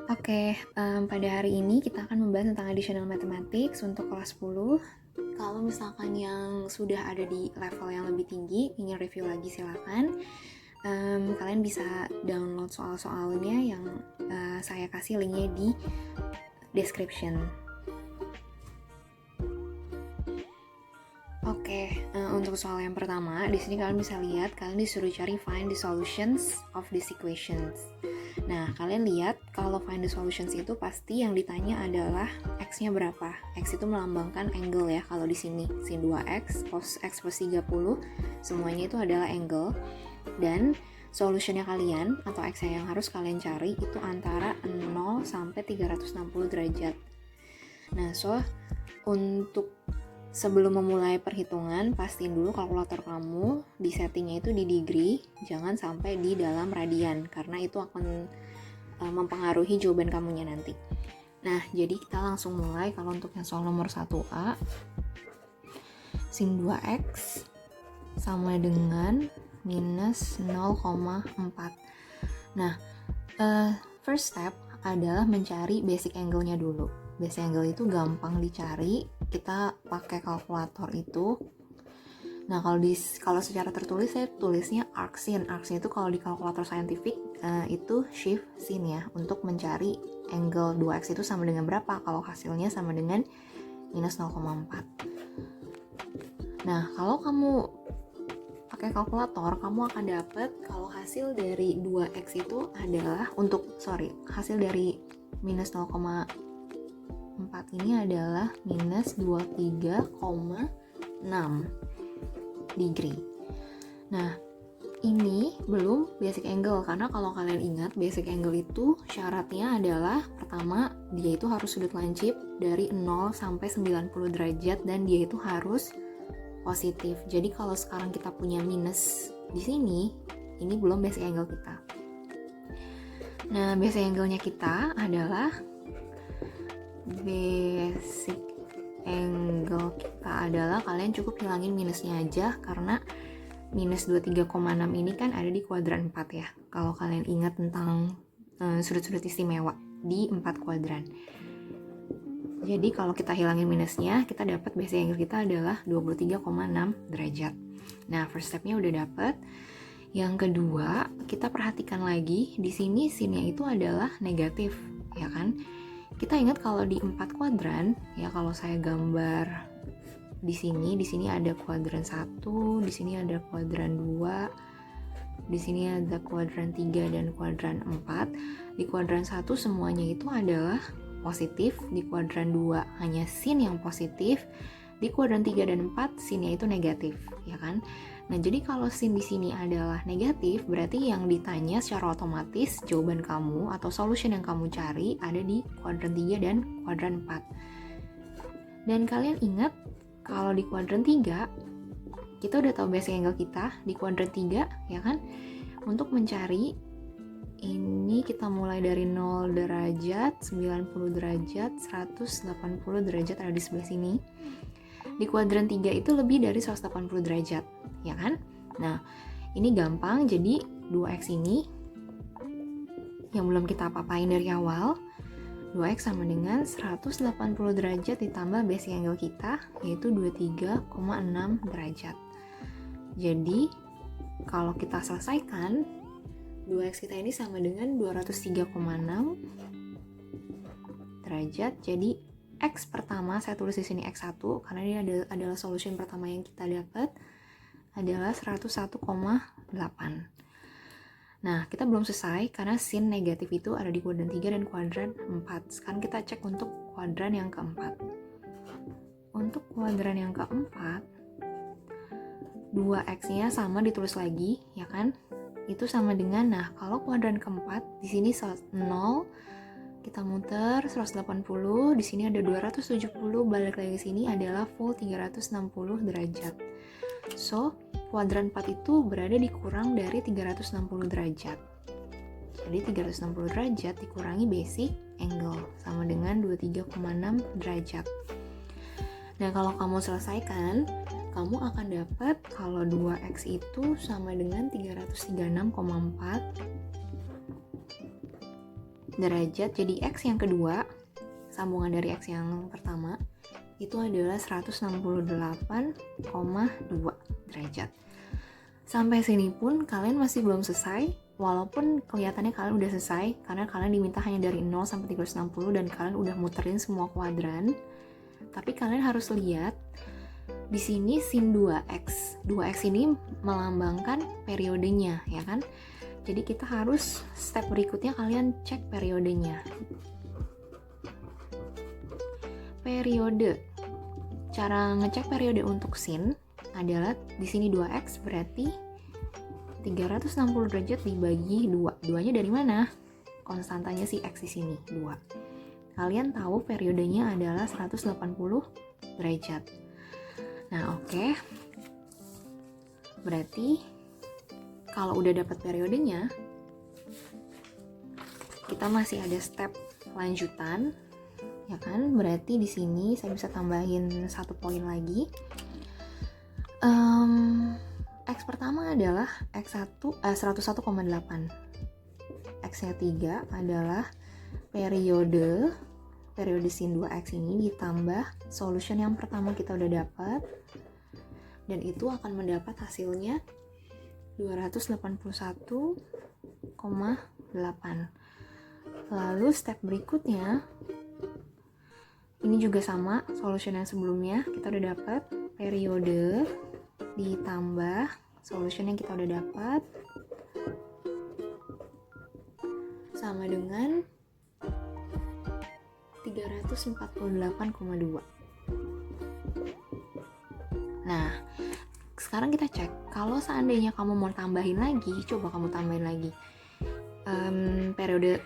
Pada hari ini kita akan membahas tentang additional mathematics untuk kelas 10. Kalau misalkan yang sudah ada di level yang lebih tinggi, ingin review lagi silakan. Kalian bisa download soal-soalnya yang saya kasih linknya di description. Untuk soal yang pertama, di sini kalian bisa lihat, kalian disuruh cari find the solutions of these equations. Nah, kalian lihat kalau find the solutions itu pasti yang ditanya adalah x-nya berapa. X itu melambangkan angle ya, kalau di sini sin 2x, cos x plus 30, semuanya itu adalah angle. Dan solutionnya kalian, atau x yang harus kalian cari, itu antara 0 sampai 360 derajat. Nah, untuk sebelum memulai perhitungan, pastiin dulu kalkulator kamu di settingnya itu di degree, jangan sampai di dalam radian, karena itu akan mempengaruhi jawaban kamunya nanti. Nah, jadi kita langsung mulai. Kalau untuk yang soal nomor 1A, sin 2x sama dengan minus 0,4. Nah, first step adalah mencari basic angle-nya dulu. Basic angle itu gampang dicari, kita pakai kalkulator itu. Nah, kalau secara tertulis saya tulisnya arcsin. Arcsin itu kalau di kalkulator saintifik itu shift sin ya, untuk mencari angle 2x itu sama dengan berapa. Kalau hasilnya sama dengan minus 0,4. Nah, kalau kamu pakai kalkulator, kamu akan dapat kalau hasil dari 2x itu adalah hasil dari minus 0,4 ini adalah minus 23,6 degree. Nah, ini belum basic angle, karena kalau kalian ingat basic angle itu syaratnya adalah pertama dia itu harus sudut lancip dari 0 sampai 90 derajat dan dia itu harus positif. Jadi kalau sekarang kita punya minus di sini, ini belum basic angle kita. Nah, basic angle-nya kita adalah kalian cukup hilangin minusnya aja, karena minus 23,6 ini kan ada di kuadran 4 ya. Kalau kalian ingat tentang sudut-sudut istimewa di 4 kuadran. Jadi kalau kita hilangin minusnya, kita dapat basic angle kita adalah 23,6 derajat. Nah, first stepnya udah dapat. Yang kedua, kita perhatikan lagi, di sini sinnya itu adalah negatif, ya kan? Kita ingat kalau di 4 kuadran, ya kalau saya gambar di sini ada kuadran 1, di sini ada kuadran 2, di sini ada kuadran 3 dan kuadran 4. Di kuadran 1 semuanya itu adalah positif, di kuadran 2 hanya sin yang positif, di kuadran 3 dan 4 sinnya itu negatif, ya kan? Nah, jadi kalau sin di sini adalah negatif, berarti yang ditanya secara otomatis jawaban kamu atau solution yang kamu cari ada di kuadran 3 dan kuadran 4. Dan kalian ingat kalau di kuadran 3 kita udah tahu basic angle kita di kuadran 3, ya kan? Untuk mencari ini kita mulai dari 0 derajat, 90 derajat, 180 derajat ada di sebelah sini. Di kuadran 3 itu lebih dari 180 derajat, ya kan? Nah, ini gampang, jadi 2x ini yang belum kita apa-apain dari awal, 2x sama dengan 180 derajat ditambah basic angle kita, yaitu 23,6 derajat. Jadi, kalau kita selesaikan, 2x kita ini sama dengan 203,6 derajat. Jadi x pertama saya tulis di sini x1 karena ini adalah solution pertama yang kita dapat adalah 101,8. Nah, kita belum selesai karena sin negatif itu ada di kuadran 3 dan kuadran 4. Sekarang kita cek untuk kuadran yang keempat. Untuk kuadran yang keempat, 2x-nya sama ditulis lagi, ya kan? Itu sama dengan, nah kalau kuadran keempat di sini 0, kita muter 180, di sini ada 270, balik lagi ke sini adalah full 360 derajat. So, kuadran 4 itu berada di kurang dari 360 derajat. Jadi 360 derajat dikurangi basic angle sama dengan 23,6 derajat. Nah, kalau kamu selesaikan, kamu akan dapat kalau 2x itu sama dengan 336,4 derajat, jadi X yang kedua, sambungan dari X yang pertama, itu adalah 168,2 derajat. Sampai sini pun kalian masih belum selesai, walaupun kelihatannya kalian udah selesai, karena kalian diminta hanya dari 0 sampai 360 dan kalian udah muterin semua kuadran. Tapi kalian harus lihat, di sini sin 2X. 2X ini melambangkan periodenya, ya kan? Jadi kita harus step berikutnya kalian cek periodenya. Periode. Cara ngecek periode untuk sin adalah di sini 2X berarti 360 derajat dibagi 2. 2-nya dari mana? Konstantanya si X di sini, 2. Kalian tahu periodenya adalah 180 derajat. Nah, oke. Berarti kalau udah dapat periodenya, kita masih ada step lanjutan, ya kan? Berarti di sini saya bisa tambahin 1 poin lagi. X pertama adalah X1 101,8. X-nya 3 adalah periode sin 2X ini ditambah solution yang pertama kita udah dapat, dan itu akan mendapat hasilnya 281,8. Lalu step berikutnya ini juga sama solution yang sebelumnya, kita udah dapat periode ditambah solution yang kita udah dapat sama dengan 348,2. Nah, sekarang kita cek, kalau seandainya kamu mau tambahin lagi, coba kamu tambahin lagi.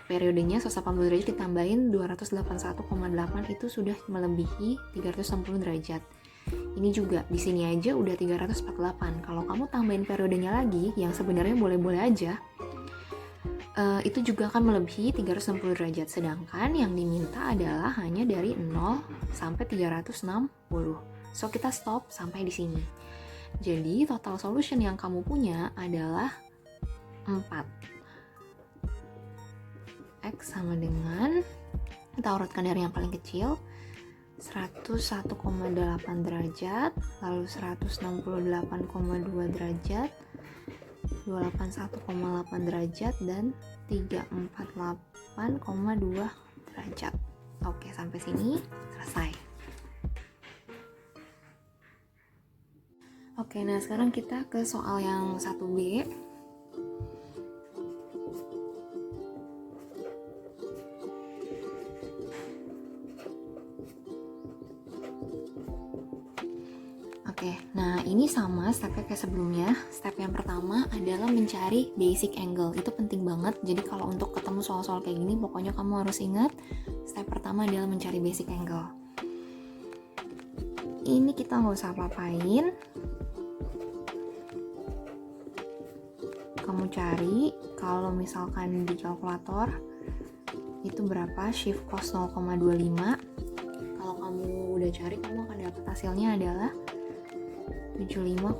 Periodenya 180 derajat ditambahin 281,8 itu sudah melebihi 360 derajat. Ini juga di sini aja udah 348. Kalau kamu tambahin periodenya lagi, yang sebenarnya boleh-boleh aja, itu juga akan melebihi 360 derajat. Sedangkan yang diminta adalah hanya dari 0 sampai 360. So kita stop sampai di sini. Jadi total solution yang kamu punya adalah 4. X sama dengan, kita urutkan dari yang paling kecil, 101,8 derajat, lalu 168,2 derajat, 281,8 derajat, dan 348,2 derajat. Oke, sampai sini selesai. Oke, nah sekarang kita ke soal yang 1B. Oke, nah ini sama stepnya kayak sebelumnya. Step yang pertama adalah mencari basic angle. Itu penting banget. Jadi kalau untuk ketemu soal-soal kayak gini, pokoknya kamu harus ingat step pertama adalah mencari basic angle. Ini kita nggak usah apa-apain. Kamu cari, kalau misalkan di kalkulator itu berapa shift cos 0,25. Kalau kamu udah cari, kamu akan dapat hasilnya adalah 75,5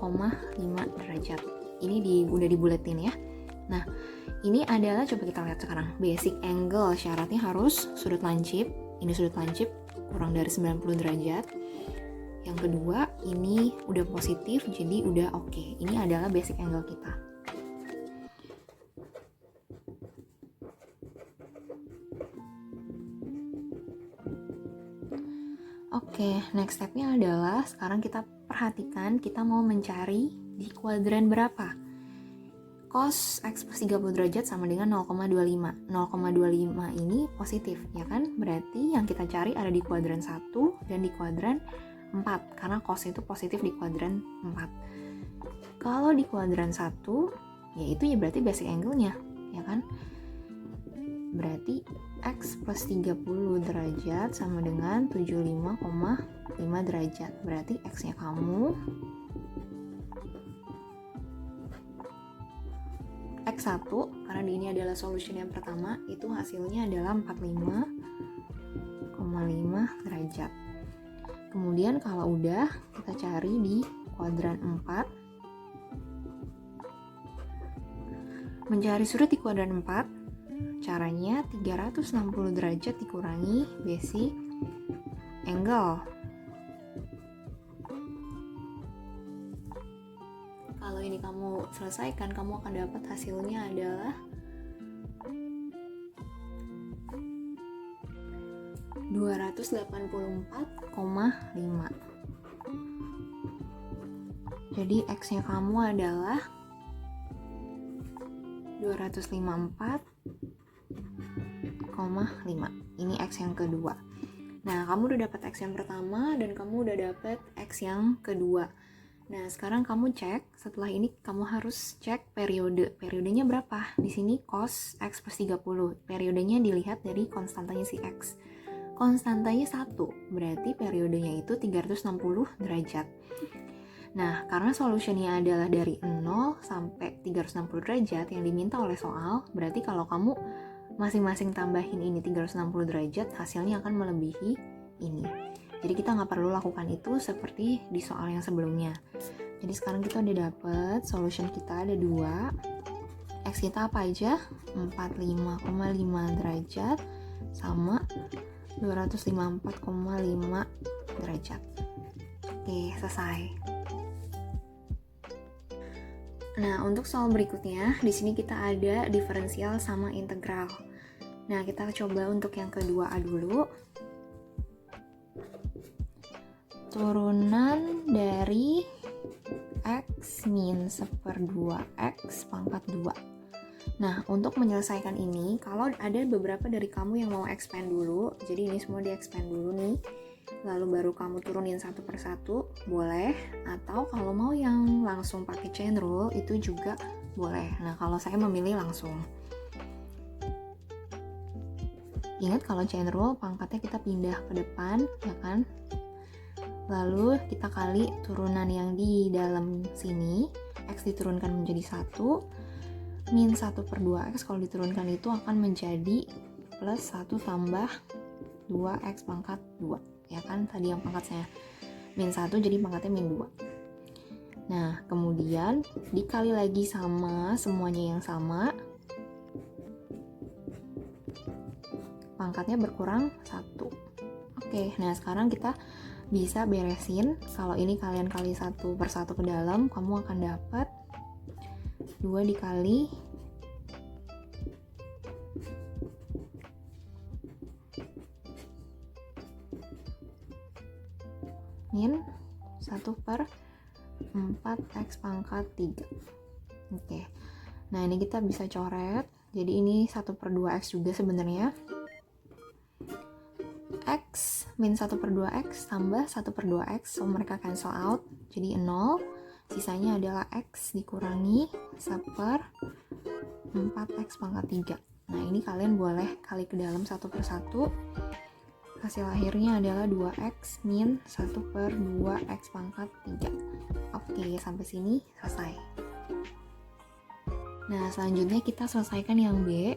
derajat. Ini udah dibuletin ya. Nah, ini adalah, coba kita lihat sekarang, basic angle. Syaratnya harus sudut lancip. Ini sudut lancip kurang dari 90 derajat. Yang kedua, ini udah positif, jadi udah oke. Ini adalah basic angle kita. Oke, next stepnya adalah sekarang kita perhatikan, kita mau mencari di kuadran berapa. Cos X plus 30 derajat sama dengan 0,25. 0,25 ini positif, ya kan? Berarti yang kita cari ada di kuadran 1 dan di kuadran 4, karena cos itu positif di kuadran 4. Kalau di kuadran 1, ya itu ya berarti basic angle-nya, ya kan? Berarti X plus 30 derajat sama dengan 75,5 derajat. Berarti X-nya kamu X1, karena ini adalah solution yang pertama, itu hasilnya adalah 45,5 derajat. Kemudian kalau udah, kita cari di kuadran 4. Mencari sudut di kuadran 4, Caranya 360 derajat dikurangi basic angle. Kalau ini kamu selesaikan, kamu akan dapat hasilnya adalah 284,5. Jadi X-nya kamu adalah 254,5. Ini X yang kedua. Nah, kamu udah dapat X yang pertama dan kamu udah dapat X yang kedua. Nah, sekarang kamu cek, setelah ini kamu harus cek periode. Periodenya berapa? Di sini cos X plus 30. Periodenya dilihat dari konstantanya si X. Konstantanya 1, berarti periodenya itu 360 derajat. Nah, karena solusinya adalah dari 0 sampai 360 derajat yang diminta oleh soal, berarti kalau kamu masing-masing tambahin ini 360 derajat, hasilnya akan melebihi ini. Jadi kita nggak perlu lakukan itu seperti di soal yang sebelumnya. Jadi sekarang kita udah dapet solution kita ada 2. X kita apa aja? 45,5 derajat sama 254,5 derajat. Oke, selesai. Nah, untuk soal berikutnya, di sini kita ada diferensial sama integral. Nah, kita coba untuk yang kedua A dulu. Turunan dari X min 1/2 X pangkat 2. Nah, untuk menyelesaikan ini, kalau ada beberapa dari kamu yang mau expand dulu, jadi ini semua di-expand dulu nih, lalu baru kamu turunin satu persatu, boleh. Atau kalau mau yang langsung pakai chain rule, itu juga boleh. Nah, kalau saya memilih langsung. Ingat kalau chain rule, pangkatnya kita pindah ke depan, ya kan? Lalu kita kali turunan yang di dalam sini, X diturunkan menjadi 1, min 1/2X kalau diturunkan itu akan menjadi plus 1 tambah 2X pangkat 2. Ya kan, tadi yang pangkat saya min 1, jadi pangkatnya min 2. Nah, kemudian dikali lagi sama semuanya yang sama, pangkatnya berkurang 1. Oke, nah sekarang kita bisa beresin. Kalau ini kalian kali 1 per 1 ke dalam, kamu akan dapat 2 dikali min 1/4X pangkat 3. Oke. Nah, ini kita bisa coret. Jadi ini 1/2X juga sebenarnya. X min 1/2X tambah 1/2X, so mereka cancel out. Jadi 0. Sisanya adalah X dikurangi 1/4X pangkat 3. Nah, ini kalian boleh kali ke dalam 1 per 1. Hasil akhirnya adalah 2X min 1/2X pangkat 3. Oke, sampai sini selesai. Nah, selanjutnya kita selesaikan yang B.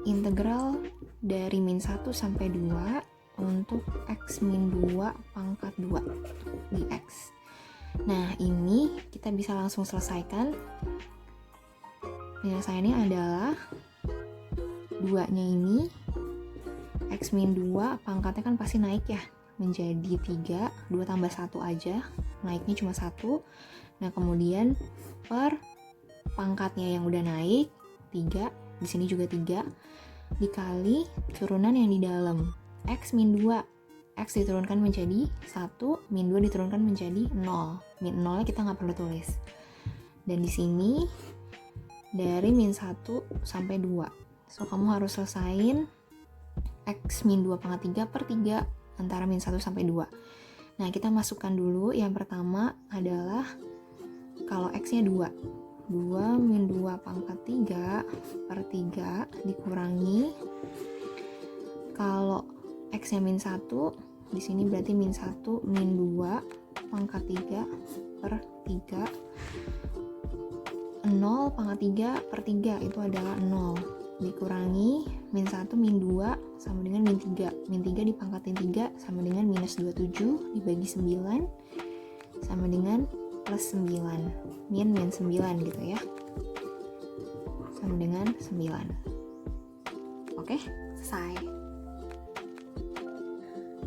Integral dari min 1 sampai 2 untuk X min 2 pangkat 2 dx. Nah, ini kita bisa langsung selesaikan. Penyelesaiannya adalah 2-nya ini, X min 2 pangkatnya kan pasti naik ya, menjadi 3, 2 tambah 1 aja, naiknya cuma 1. Nah, kemudian per pangkatnya yang udah naik, 3, di sini juga 3, dikali turunan yang di dalam, X min 2, X diturunkan menjadi 1, min 2 diturunkan menjadi 0. Min 0 kita nggak perlu tulis. Dan di sini dari min 1 sampai 2. So, kamu harus selesain X min 2 pangkat 3 per 3 antara min 1 sampai 2. Nah, kita masukkan dulu. Yang pertama adalah kalau X-nya 2. 2 min 2 pangkat 3 per 3 dikurangi. Kalau X-nya min 1, di sini berarti min 1 min 2 pangkat 3 per 3. 0 pangkat 3 per 3 itu adalah 0. Dikurangi min 1 min 2 sama dengan min 3. Min 3 dipangkatin 3 sama dengan minus 27 dibagi 9 sama dengan plus 9. Min 9 gitu ya. sama dengan 9. Oke, selesai.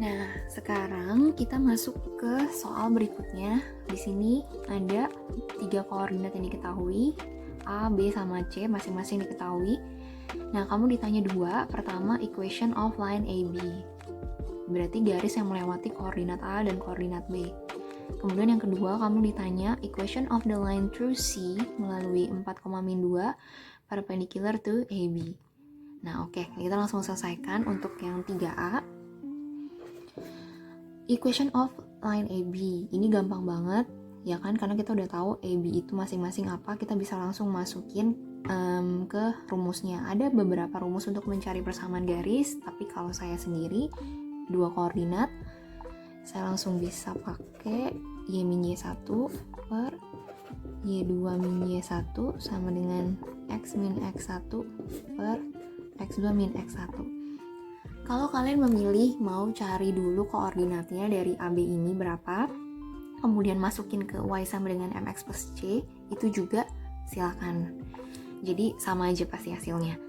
Nah, sekarang kita masuk ke soal berikutnya. Di sini ada 3 koordinat yang diketahui, A, B, sama C masing-masing diketahui. Nah, kamu ditanya 2. Pertama, equation of line AB. Berarti garis yang melewati koordinat A dan koordinat B. Kemudian yang kedua, kamu ditanya equation of the line through C melalui 4,-2 perpendicular to AB. Nah, oke, kita langsung selesaikan untuk yang 3A. Equation of line AB. Ini gampang banget, ya kan? Karena kita udah tahu AB itu masing-masing apa, kita bisa langsung masukin ke rumusnya. Ada beberapa rumus untuk mencari persamaan garis, tapi kalau saya sendiri 2 koordinat, saya langsung bisa pakai Y min Y1 per Y2 min Y1 sama dengan X min X1 per X2 min X1. Kalau kalian memilih mau cari dulu koordinatnya dari AB ini berapa, kemudian masukin ke Y sama dengan MX plus C, itu juga silakan. Jadi sama aja pasti hasilnya.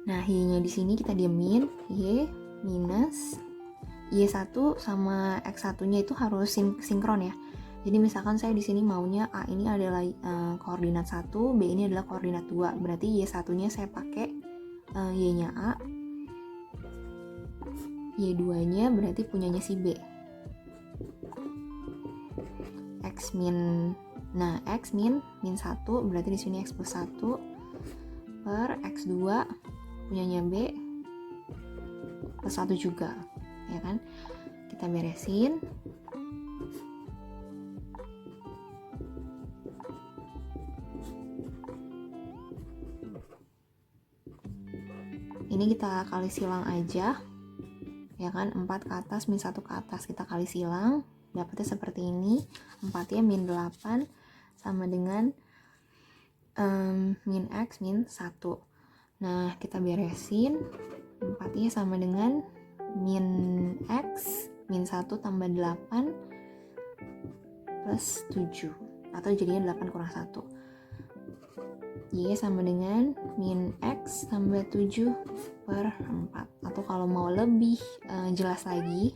Nah, Y-nya di sini kita diamin, Y minus Y1 sama X1-nya itu harus sinkron ya. Jadi misalkan saya di sini maunya A ini adalah koordinat 1, B ini adalah koordinat 2. Berarti Y1-nya saya pakai Y-nya A. Y2-nya berarti punyanya si B. X min 1 berarti di sini X plus 1 per X2 punyanya B plus 1 juga, ya kan? Kita beresin. Ini kita kali silang aja, ya kan? 4 ke atas min 1 ke atas, kita kali silang, dapatnya seperti ini. 4-nya min 8 sama dengan min X min 1. Nah, kita beresin. 4-nya sama dengan min X min 1 tambah 8 plus 7, atau jadinya 8 kurang 1. Y sama dengan min X tambah 7 per 4. Atau kalau mau lebih jelas lagi,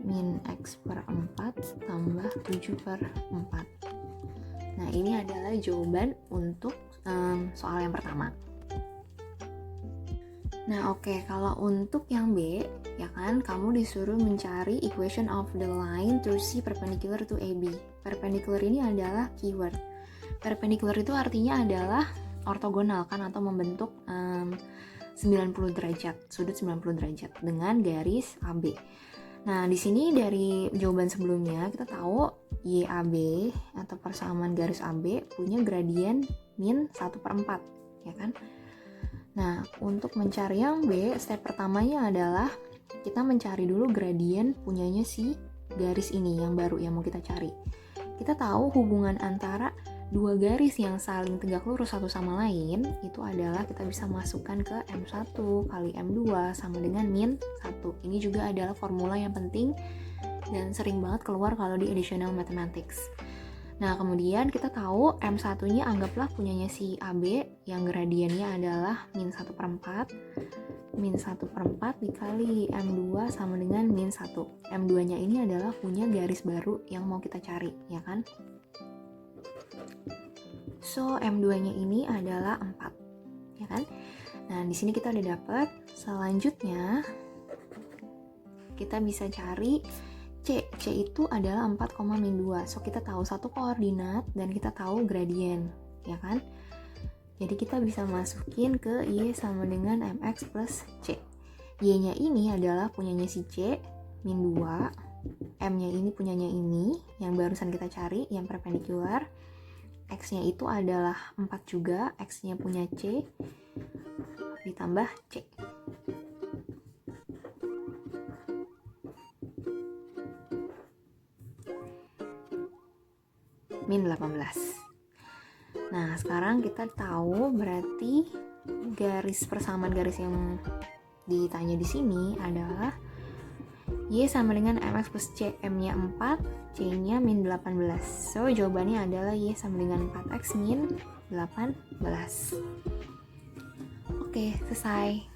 min X per 4 tambah 7 per 4. Nah, ini adalah jawaban untuk soal yang pertama. Nah, oke, kalau untuk yang B, ya kan, kamu disuruh mencari equation of the line through C perpendicular to AB. Perpendicular ini adalah keyword. Perpendicular itu artinya adalah ortogonal kan, atau membentuk 90 derajat, sudut 90 derajat dengan garis AB. Nah, di sini dari jawaban sebelumnya kita tahu YAB atau persamaan garis AB punya gradien min 1/4, ya kan? Nah, untuk mencari yang B, step pertamanya adalah kita mencari dulu gradien punyanya si garis ini yang baru yang mau kita cari. Kita tahu hubungan antara dua garis yang saling tegak lurus satu sama lain itu adalah kita bisa masukkan ke M1 kali M2 sama dengan min 1. Ini juga adalah formula yang penting dan sering banget keluar kalau di additional mathematics. Nah, kemudian kita tahu M1-nya anggaplah punyanya si AB yang gradiennya adalah min 1/4. Min 1/4 dikali M2 sama dengan min 1. M2-nya ini adalah punya garis baru yang mau kita cari, ya kan? So, M2-nya ini adalah 4, ya kan? Nah, di sini kita udah dapat. Selanjutnya, kita bisa cari C itu adalah 4,-2. So, kita tahu satu koordinat dan kita tahu gradien, ya kan? Jadi kita bisa masukin ke Y sama dengan MX plus C. Y-nya ini adalah punyanya si C, min 2. M-nya ini punyanya ini, yang barusan kita cari, yang perpendikular. X-nya itu adalah 4 juga, X-nya punya C, ditambah C. Min 18. Nah, sekarang kita tahu berarti garis persamaan garis yang ditanya di sini adalah Y sama dengan MX plus C, M-nya 4, C-nya min 18. So, jawabannya adalah Y sama dengan 4X min 18. Oke, selesai.